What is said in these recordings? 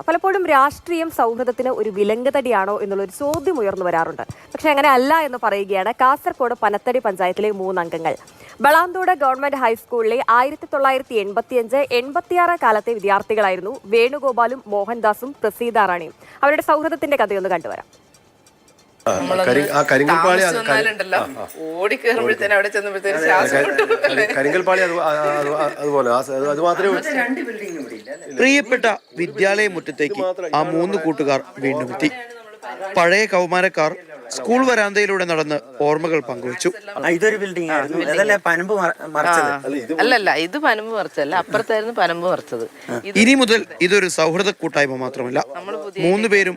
പലപ്പോഴും രാഷ്ട്രീയം സൗഹൃദത്തിന് ഒരു വിലങ്ങുതടിയാണോ എന്നുള്ളൊരു ചോദ്യം ഉയർന്നു വരാറുണ്ട്. പക്ഷെ അങ്ങനെ അല്ല എന്ന് പറയുകയാണ് കാസർഗോഡ് പനത്തടി പഞ്ചായത്തിലെ 3 അംഗങ്ങൾ. ബളാന്തോട് ഗവൺമെന്റ് ഹൈസ്കൂളിലെ 1985-86 കാലത്തെ വിദ്യാർത്ഥികളായിരുന്നു വേണുഗോപാലും മോഹൻദാസും പ്രസീത റാണിയും. അവരുടെ സൗഹൃദത്തിന്റെ കഥയൊന്ന് കണ്ടുവരാം. പ്രിയപ്പെട്ട വിദ്യാലയ മുറ്റത്തേക്ക് ആ 3 കൂട്ടുകാർ വീണ്ടും എത്തി. പഴയ കൗമാരക്കാർ സ്കൂൾ വരാന്തയിലൂടെ നടന്ന് ഓർമ്മകൾ പങ്കുവച്ചു. ഇതൊരു ബിൽഡിംഗ് അല്ലല്ല, ഇത് പനമ്പ് മറിച്ചല്ല, അപ്പുറത്തായിരുന്നു പനമ്പ് മറിച്ചത്. ഇനി മുതൽ ഇതൊരു സൗഹൃദ കൂട്ടായ്മ മാത്രമല്ല. 3 പേരും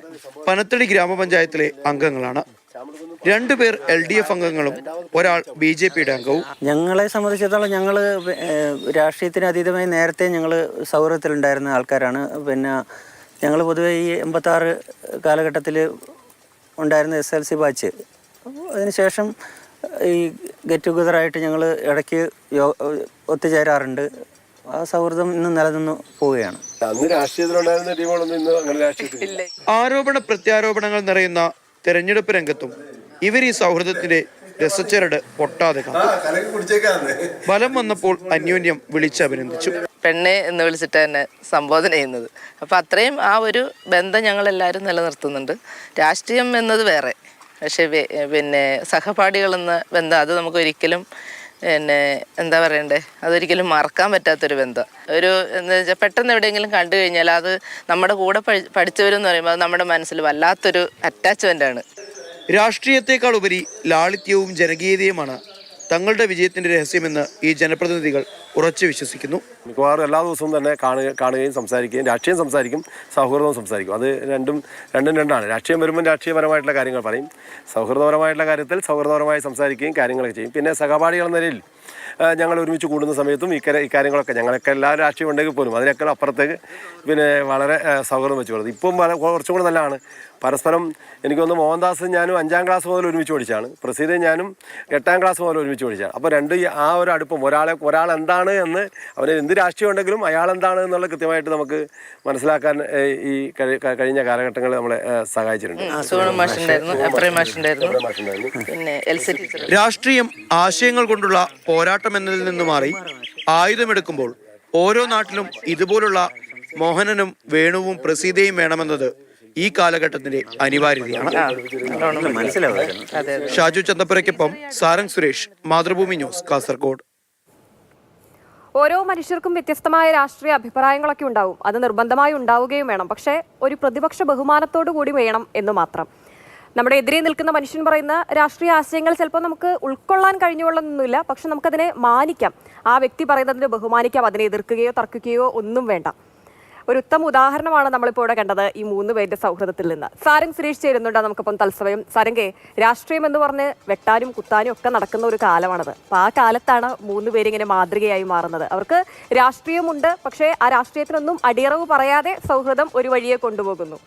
പനത്തടി ഗ്രാമപഞ്ചായത്തിലെ അംഗങ്ങളാണ്. 2 പേർ LDF അംഗങ്ങളും ഒരാൾ BJPയുടെ അംഗവും. ഞങ്ങളെ സംബന്ധിച്ചിടത്തോളം ഞങ്ങള് രാഷ്ട്രീയത്തിന് അതീതമായി നേരത്തെ ഞങ്ങള് സൗഹൃദത്തിലുണ്ടായിരുന്ന ആൾക്കാരാണ്. പിന്നെ ഞങ്ങൾ പൊതുവെ ഈ 86 കാലഘട്ടത്തിൽ ഉണ്ടായിരുന്ന SLC ബാച്ച്. അതിനുശേഷം ഈ ഗെറ്റ് ടുഗദറായിട്ട് ഞങ്ങൾ ഇടയ്ക്ക് ഒത്തുചേരാറുണ്ട്. ആ സൗഹൃദം ഇന്ന് നിലനിന്ന് പോവുകയാണ്. ആരോപണ പ്രത്യാരോപണങ്ങൾ നിറയുന്ന തെരഞ്ഞെടുപ്പ് രംഗത്തും ഇവർ ഈ സൗഹൃദത്തിന്റെ രസച്ചരട് പൊട്ടാതെ കണ്ടു. ബലം വന്നപ്പോൾ അന്യോന്യം വിളിച്ചഭിനന്ദിച്ചു. പെണ്ണെ എന്ന് വിളിച്ചിട്ട് തന്നെ സംബോധന ചെയ്യുന്നത്. അപ്പം അത്രയും ആ ഒരു ബന്ധം ഞങ്ങളെല്ലാവരും നിലനിർത്തുന്നുണ്ട്. രാഷ്ട്രീയം എന്നത് വേറെ, പക്ഷേ പിന്നെ സഹപാഠികളെന്ന ബന്ധം അത് നമുക്കൊരിക്കലും എന്താ പറയണ്ടേ, അതൊരിക്കലും മറക്കാൻ പറ്റാത്തൊരു ബന്ധം. ഒരു എന്താ വെച്ചാൽ പെട്ടെന്ന് എവിടെയെങ്കിലും കണ്ടു കഴിഞ്ഞാൽ അത് നമ്മുടെ കൂടെ പഠിച്ചവരെന്ന് പറയുമ്പോൾ അത് നമ്മുടെ മനസ്സിൽ വല്ലാത്തൊരു അറ്റാച്ച്മെൻ്റാണ്. രാഷ്ട്രീയത്തെക്കാൾ ഉപരി ലാളിത്യവും ജനകീയതയുമാണ് തങ്ങളുടെ വിജയത്തിന്റെ രഹസ്യമെന്ന് ഈ ജനപ്രതിനിധികൾ ഉറച്ചു വിശ്വസിക്കുന്നു. മിക്കവാറും എല്ലാ ദിവസവും തന്നെ കാണുകയും സംസാരിക്കുകയും രാഷ്ട്രീയം സംസാരിക്കും, സൗഹൃദവും സംസാരിക്കും. അത് രണ്ടും രണ്ടാണ്. രാഷ്ട്രീയം വരുമ്പോൾ രാഷ്ട്രീയപരമായിട്ടുള്ള കാര്യങ്ങൾ പറയും, സൗഹൃദപരമായിട്ടുള്ള കാര്യത്തിൽ സൗഹൃദപരമായി സംസാരിക്കുകയും കാര്യങ്ങളൊക്കെ ചെയ്യും. പിന്നെ സഹപാഠികൾ എന്ന നിലയിൽ ഞങ്ങൾ ഒരുമിച്ച് കൂടുന്ന സമയത്തും ഇക്കാര്യങ്ങളൊക്കെ ഞങ്ങളൊക്കെ എല്ലാവരും രാഷ്ട്രീയം ഉണ്ടെങ്കിൽ പോലും അതിനൊക്കെ അപ്പുറത്തേക്ക് പിന്നെ വളരെ സൗഹൃദം വെച്ച് കൊടുത്തു. ഇപ്പം കുറച്ചും കൂടെ നല്ലതാണ്. പരസ്പരം എനിക്കൊന്ന് മോഹൻദാസ് ഞാനും 5ാം ക്ലാസ് മുതൽ ഒരുമിച്ച് പഠിച്ചാണ്, പ്രസീദയും ഞാനും 8ാം ക്ലാസ് മുതൽ ഒരുമിച്ച് പഠിച്ചാണ്. അപ്പോൾ ആ ഒരു അടുപ്പം ഒരാൾ എന്താണ് എന്ന്, അവന് എന്ത് രാഷ്ട്രീയം ഉണ്ടെങ്കിലും അയാൾ എന്താണ് എന്നുള്ള കൃത്യമായിട്ട് നമുക്ക് മനസ്സിലാക്കാൻ ഈ കഴിഞ്ഞ കാലഘട്ടങ്ങളിൽ നമ്മളെ സഹായിച്ചിട്ടുണ്ട്. രാഷ്ട്രീയം ആശയങ്ങൾ കൊണ്ടുള്ള പോരാട്ടം എന്നതിൽ നിന്ന് മാറി ആയുധമെടുക്കുമ്പോൾ ഓരോ നാട്ടിലും ഇതുപോലുള്ള മോഹനനും വേണുവും പ്രസീതയും വേണമെന്നത് ഈ കാലഘട്ടത്തിന്റെ അനിവാര്യതയാണ്. ഷാജു ചന്തപ്പുരയ്ക്കൊപ്പം സാരംഗ് സുരേഷ്, മാതൃഭൂമി ന്യൂസ്, കാസർഗോഡ്. ഓരോ മനുഷ്യർക്കും വ്യത്യസ്തമായ രാഷ്ട്രീയ അഭിപ്രായങ്ങളൊക്കെ ഉണ്ടാവും. അത് നിർബന്ധമായി ഉണ്ടാവുകയും വേണം. പക്ഷേ ഒരു പ്രതിപക്ഷ ബഹുമാനത്തോടു കൂടി വേണം എന്ന് മാത്രം. നമ്മുടെ എതിരെ നിൽക്കുന്ന മനുഷ്യൻ പറയുന്ന രാഷ്ട്രീയ ആശയങ്ങൾ ചിലപ്പോൾ നമുക്ക് ഉൾക്കൊള്ളാൻ കഴിഞ്ഞുകൊള്ളണമെന്നില്ല. പക്ഷെ നമുക്കതിനെ മാനിക്കാം. ആ വ്യക്തി പറയുന്നതിനെ ബഹുമാനിക്കാം. അതിനെ എതിർക്കുകയോ തർക്കിക്കുകയോ ഒന്നും വേണ്ട. ഒരു ഉത്തമ ഉദാഹരണമാണ് നമ്മളിപ്പോൾ ഇവിടെ കണ്ടത് ഈ 3 പേരുടെ സൗഹൃദത്തിൽ നിന്ന്. സാരംഗ് സുരേഷ് ചേരുന്നുണ്ട് നമുക്കിപ്പം തത്സമയം. സാരംഗേ, രാഷ്ട്രീയം എന്ന് പറഞ്ഞ് വെട്ടാനും കുത്താനും ഒക്കെ നടക്കുന്ന ഒരു കാലമാണത്. അപ്പം ആ കാലത്താണ് 3 പേരിങ്ങനെ മാതൃകയായി മാറുന്നത്. അവർക്ക് രാഷ്ട്രീയമുണ്ട്, പക്ഷേ ആ രാഷ്ട്രീയത്തിനൊന്നും അടിയറവ് പറയാതെ സൗഹൃദം ഒരു വഴിയെ കൊണ്ടുപോകുന്നു.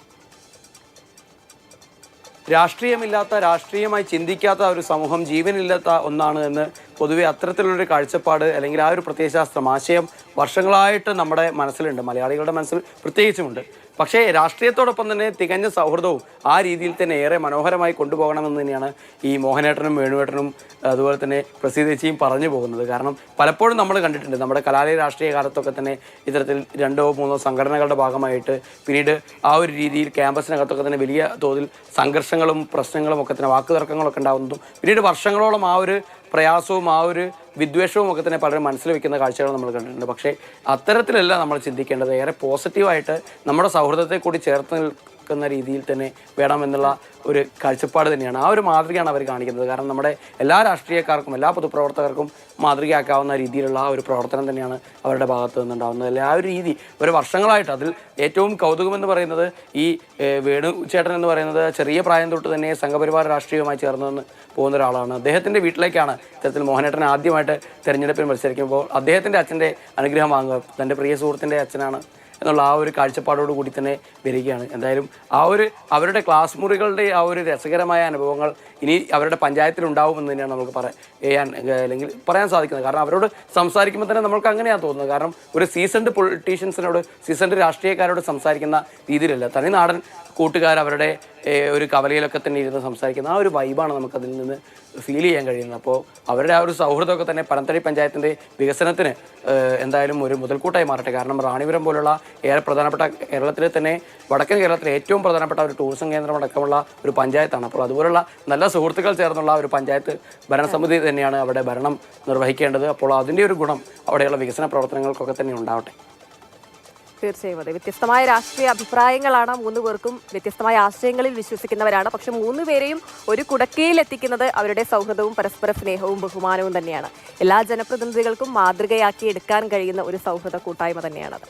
രാഷ്ട്രീയമില്ലാത്ത, രാഷ്ട്രീയമായി ചിന്തിക്കാത്ത ഒരു സമൂഹം ജീവനില്ലാത്ത ഒന്നാണ് എന്ന് പൊതുവെ അത്തരത്തിലുള്ളൊരു കാഴ്ചപ്പാട് അല്ലെങ്കിൽ ആ ഒരു പ്രത്യയശാസ്ത്രം, ആശയം വർഷങ്ങളായിട്ട് നമ്മുടെ മനസ്സിലുണ്ട്, മലയാളികളുടെ മനസ്സിൽ പ്രത്യേകിച്ചുമുണ്ട്. പക്ഷേ രാഷ്ട്രീയത്തോടൊപ്പം തന്നെ തികഞ്ഞ സൗഹൃദവും ആ രീതിയിൽ തന്നെ ഏറെ മനോഹരമായി കൊണ്ടുപോകണമെന്ന് തന്നെയാണ് ഈ മോഹനേട്ടനും വേണുവേട്ടനും അതുപോലെ തന്നെ പ്രസീതേച്ചിയും പറഞ്ഞു പോകുന്നത്. കാരണം പലപ്പോഴും നമ്മൾ കണ്ടിട്ടുണ്ട് നമ്മുടെ കലാലയ രാഷ്ട്രീയ കാലത്തൊക്കെ തന്നെ ഇത്തരത്തിൽ 2 or 3 സംഘടനകളുടെ ഭാഗമായിട്ട് പിന്നീട് ആ ഒരു രീതിയിൽ ക്യാമ്പസിനകത്തൊക്കെ തന്നെ വലിയ തോതിൽ സംഘർഷങ്ങളും പ്രശ്നങ്ങളും ഒക്കെ തന്നെ വാക്കുതർക്കങ്ങളൊക്കെ ഉണ്ടാകുന്നതും പിന്നീട് വർഷങ്ങളോളം ആ ഒരു പ്രയാസവും ആ ഒരു വിദ്വേഷവും ഒക്കെ തന്നെ പലരും മനസ്സിൽ വെക്കുന്ന കാഴ്ചകൾ നമ്മൾ കണ്ടിട്ടുണ്ട്. പക്ഷേ അത്തരത്തിലല്ല നമ്മൾ ചിന്തിക്കേണ്ടത്. ഏറെ പോസിറ്റീവായിട്ട് നമ്മുടെ സൗഹൃദത്തെ കൂടി ചേർത്ത് നിൽക്കുന്ന രീതിയിൽ തന്നെ വേണമെന്നുള്ള ഒരു കാഴ്ചപ്പാട് തന്നെയാണ്, ആ ഒരു മാതൃകയാണ് അവർ കാണിക്കുന്നത്. കാരണം നമ്മുടെ എല്ലാ രാഷ്ട്രീയക്കാർക്കും എല്ലാ പൊതുപ്രവർത്തകർക്കും മാതൃകയാക്കാവുന്ന രീതിയിലുള്ള ആ ഒരു പ്രവർത്തനം തന്നെയാണ് അവരുടെ ഭാഗത്ത് നിന്നുണ്ടാകുന്നത്. അല്ലെ, ആ ഒരു രീതി ഒരു വർഷങ്ങളായിട്ട്. അതിൽ ഏറ്റവും കൗതുകമെന്ന് പറയുന്നത് ഈ വേണു ചേട്ടൻ എന്ന് പറയുന്നത് ചെറിയ പ്രായം തൊട്ട് തന്നെ സംഘപരിവാർ രാഷ്ട്രീയവുമായി ചേർന്ന് പോകുന്ന ഒരാളാണ്. അദ്ദേഹത്തിൻ്റെ വീട്ടിലേക്കാണ് ഇത്തരത്തിൽ മോഹനേട്ടൻ ആദ്യമായിട്ട് തെരഞ്ഞെടുപ്പിൽ മത്സരിക്കുമ്പോൾ അദ്ദേഹത്തിൻ്റെ അച്ഛൻ്റെ അനുഗ്രഹം വാങ്ങുക. തൻ്റെ പ്രിയ സുഹൃത്തിൻ്റെ അച്ഛനാണ് എന്നുള്ള ആ ഒരു കാഴ്ചപ്പാടോട് കൂടി തന്നെ വരികയാണ്. എന്തായാലും അവരുടെ ക്ലാസ് മുറികളുടെ ആ ഒരു രസകരമായ അനുഭവങ്ങൾ ഇനി അവരുടെ പഞ്ചായത്തിൽ ഉണ്ടാവുമെന്ന് തന്നെയാണ് നമുക്ക് പറയാൻ സാധിക്കുന്നത്. കാരണം അവരോട് സംസാരിക്കുമ്പോൾ തന്നെ നമുക്ക് അങ്ങനെയാണ് തോന്നുന്നത്. കാരണം ഒരു സീസൺഡ് പൊളിറ്റീഷ്യൻസിനോട്, സീസൺഡ് രാഷ്ട്രീയക്കാരോട് സംസാരിക്കുന്ന രീതിയിലല്ല, തനിനാടൻ കൂട്ടുകാർ അവരുടെ ഒരു കവലയിലൊക്കെ തന്നെ ഇരുന്ന് സംസാരിക്കുന്ന ആ ഒരു വൈബാണ് നമുക്കതിൽ നിന്ന് ഫീൽ ചെയ്യാൻ കഴിയുന്നത്. അപ്പോൾ അവരുടെ ആ ഒരു സൗഹൃദമൊക്കെ തന്നെ പനത്തടി പഞ്ചായത്തിൻ്റെ വികസനത്തിന് എന്തായാലും ഒരു മുതൽക്കൂട്ടായി മാറട്ടെ. കാരണം റാണിപുരം പോലുള്ള ഏറെ പ്രധാനപ്പെട്ട, കേരളത്തിലെ തന്നെ വടക്കൻ കേരളത്തിലെ ഏറ്റവും പ്രധാനപ്പെട്ട ഒരു ടൂറിസം കേന്ദ്രമടക്കമുള്ള ഒരു പഞ്ചായത്താണ്. അപ്പോൾ അതുപോലുള്ള നല്ല സുഹൃത്തുക്കൾ ചേർന്നുള്ള ഒരു പഞ്ചായത്ത് ഭരണസമിതി തന്നെയാണ് അവിടെ ഭരണം നിർവഹിക്കേണ്ടത്. അപ്പോൾ അതിൻ്റെ ഒരു ഗുണം അവിടെയുള്ള വികസന പ്രവർത്തനങ്ങൾക്കൊക്കെ തന്നെ ഉണ്ടാവട്ടെ. തീർച്ചയായും അതെ. വ്യത്യസ്തമായ രാഷ്ട്രീയ അഭിപ്രായങ്ങളാണ് മൂന്ന് പേർക്കും, വ്യത്യസ്തമായ ആശയങ്ങളിൽ വിശ്വസിക്കുന്നവരാണ്. പക്ഷെ മൂന്ന് പേരെയും ഒരു കുടക്കീഴിൽ എത്തിക്കുന്നത് അവരുടെ സൗഹൃദവും പരസ്പര സ്നേഹവും ബഹുമാനവും തന്നെയാണ്. എല്ലാ ജനപ്രതിനിധികൾക്കും മാതൃകയാക്കി എടുക്കാൻ കഴിയുന്ന ഒരു സൗഹൃദ കൂട്ടായ്മ തന്നെയാണത്.